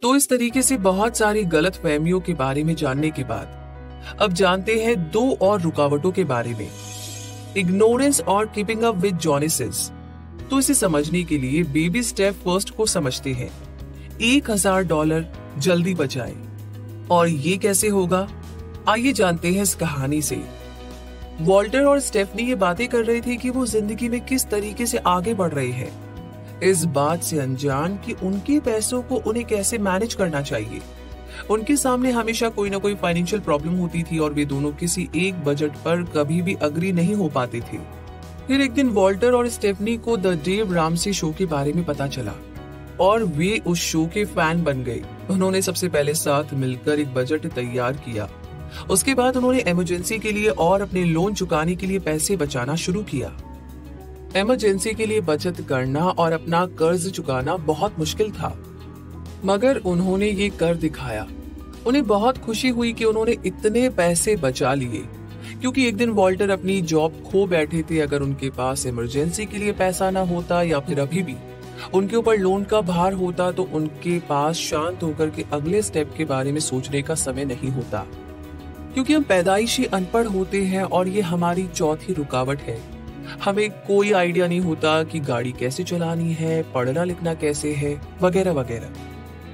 तो इस तरीके से बहुत सारी गलत फहमियों के बारे में जानने के बाद अब जानते हैं दो और रुकावटों के बारे में, इग्नोरेंस और कीपिंग अप विद जॉनसेस। तो इसे समझने के लिए बेबी स्टेप फर्स्ट को समझते हैं। $1000 जल्दी बचाएं। और ये कैसे होगा, आइए जानते हैं इस कहानी से। वॉल्टर और स्टेफनी ये बातें कर रहे थे कि वो जिंदगी में किस तरीके से आगे बढ़ रहे हैं, इस बात से अनजान कि उनके पैसों को उन्हें कैसे मैनेज करना चाहिए। उनके सामने हमेशा कोई ना कोई फाइनेंशियल प्रॉब्लम होती थी और वे दोनों किसी एक बजट पर कभी भी अग्री नहीं हो पाते थे। फिर एक दिन वॉल्टर और स्टेफनी को द डेव रामसे शो के बारे में पता चला और वे उस शो के फैन बन गए। उन्होंने सबसे पहले साथ मिलकर एक बजट तैयार किया। उसके बाद उन्होंने इमरजेंसी के लिए और अपने लोन चुकाने के लिए पैसे बचाना शुरू किया। इमरजेंसी के लिए बचत करना और अपना कर्ज चुकाना बहुत मुश्किल था, मगर उन्होंने ये कर दिखाया। उन्हें बहुत खुशी हुई कि उन्होंने इतने पैसे बचा लिए, क्योंकि एक दिन वॉल्टर अपनी जॉब खो बैठे थे। अगर उनके पास इमरजेंसी के लिए पैसा ना होता या फिर अभी भी उनके ऊपर लोन का भार होता तो उनके पास शांत होकर के अगले स्टेप के बारे में सोचने का समय नहीं होता। क्योंकि हम पैदाइशी अनपढ़ होते हैं और ये हमारी चौथी रुकावट है। हमें कोई आइडिया नहीं होता कि गाड़ी कैसे चलानी है, पढ़ना लिखना कैसे है, वगैरह वगैरह।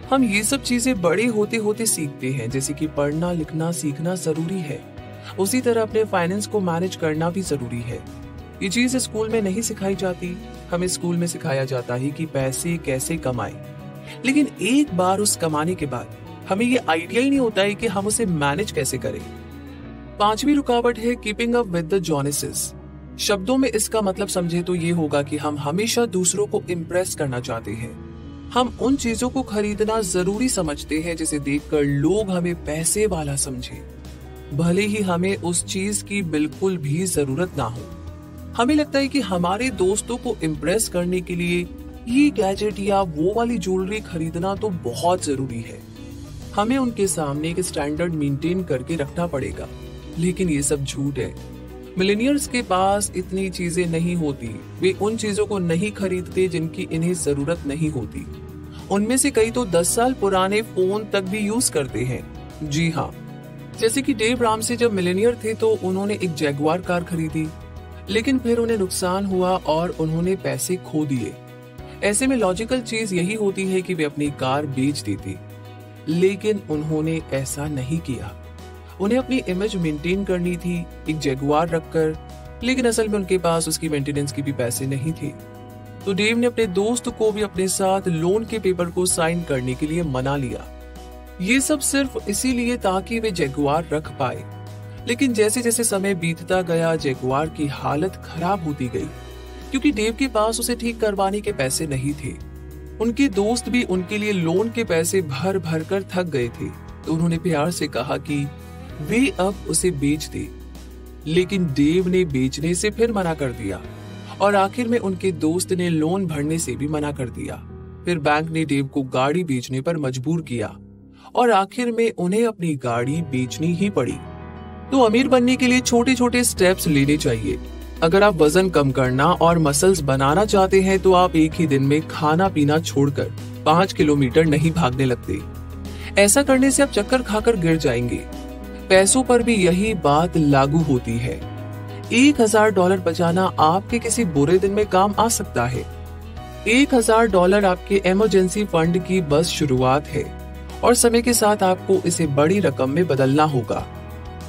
हम ये सब चीजें बड़े होते होते सीखते हैं, जैसे कि पढ़ना लिखना सीखना जरूरी है, उसी तरह अपने फाइनेंस को मैनेज करना भी जरूरी है। ये चीज स्कूल में नहीं सिखाई जाती। हमें स्कूल में सिखाया जाता है कि पैसे कैसे कमाएं, लेकिन एक बार उस कमाने के बाद हमें ये आइडिया ही नहीं होता है कि हम उसे मैनेज कैसे करें। पांचवी रुकावट है कीपिंग अप विद द जॉनसेस। शब्दों में इसका मतलब समझे तो ये होगा कि हम हमेशा दूसरों को इम्प्रेस करना चाहते हैं। हम उन चीजों को खरीदना जरूरी समझते हैं जिसे देखकर लोग हमें पैसे वाला समझे, भले ही हमें उस चीज की बिल्कुल भी जरूरत ना हो। हमें लगता है कि हमारे दोस्तों को इम्प्रेस करने के लिए ये गैजेट या वो वाली ज्वेलरी खरीदना तो बहुत जरूरी है। हमें उनके सामने एक स्टैंडर्ड मेंटेन करके रखना पड़ेगा, लेकिन ये सब झूठ है। मिलेनियल्स के पास इतनी चीजें नहीं होती। वे उन चीजों को नहीं खरीदते जिनकी इन्हें जरूरत नहीं होती। उनमें से कई तो 10 साल पुराने फोन तक भी यूज करते हैं। जी हाँ, जैसे कि डेव रामसे जब मिलेनियर थे तो उन्होंने एक जैगुआर कार खरीदी, लेकिन फिर उन्हें नुकसान हुआ और उन्होंने पैसे खो दिए। ऐसे में लॉजिकल चीज यही होती है कि वे अपनी कार बेच देते, लेकिन उन्होंने ऐसा नहीं किया। उन्हें अपनी इमेज मेंटेन करनी थी एक जैगुआर रखकर, लेकिन असल में उनके पास उसकी मेंटेनेंस की भी पैसे नहीं थे। तो डेव ने अपने दोस्त को भी अपने साथ लोन के पेपर को साइन करने के लिए मना लिया। ये सब सिर्फ इसीलिए ताकि वे जैगुआर रख पाए। लेकिन जैसे जैसे समय बीतता गया जैगुआर की हालत खराब होती गई, क्योंकि डेव के पास उसे ठीक करवाने के पैसे नहीं थे। उनके दोस्त भी उनके लिए लोन के पैसे भर भर कर थक गए थे। तो उन्होंने प्यार से कहा कि वे अब उसे बेच दे, लेकिन डेव ने बेचने से फिर मना कर दिया और आखिर में उनके दोस्त ने लोन भरने से भी मना कर दिया। फिर बैंक ने डेव को गाड़ी बेचने पर मजबूर किया और आखिर में उन्हें अपनी गाड़ी बेचनी ही पड़ी। तो अमीर बनने के लिए छोटे छोटे स्टेप्स लेने चाहिए। अगर आप वजन कम करना और मसल्स बनाना चाहते हैं तो आप एक ही दिन में खाना पीना छोड़कर 5 किलोमीटर नहीं भागने लगते। ऐसा करने से आप चक्कर खाकर गिर जाएंगे। पैसों पर भी यही बात लागू होती है। $1000 बचाना आपके किसी बुरे दिन में काम आ सकता है। $1000 आपके इमरजेंसी फंड की बस शुरुआत है और समय के साथ आपको इसे बड़ी रकम में बदलना होगा।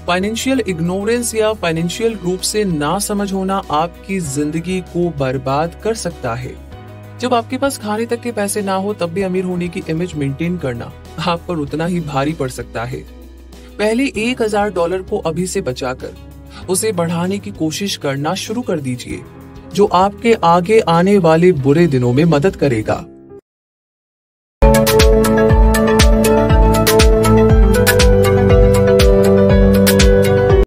फाइनेंशियल इग्नोरेंस या फाइनेंशियल रूप से ना समझ होना आपकी जिंदगी को बर्बाद कर सकता है। जब आपके पास खाने तक के पैसे ना हो तब भी अमीर होने की इमेज मेंटेन करना आप पर उतना ही भारी पड़ सकता है। पहले $1000 को अभी से बचाकर उसे बढ़ाने की कोशिश करना शुरू कर दीजिए, जो आपके आगे आने वाले बुरे दिनों में मदद करेगा।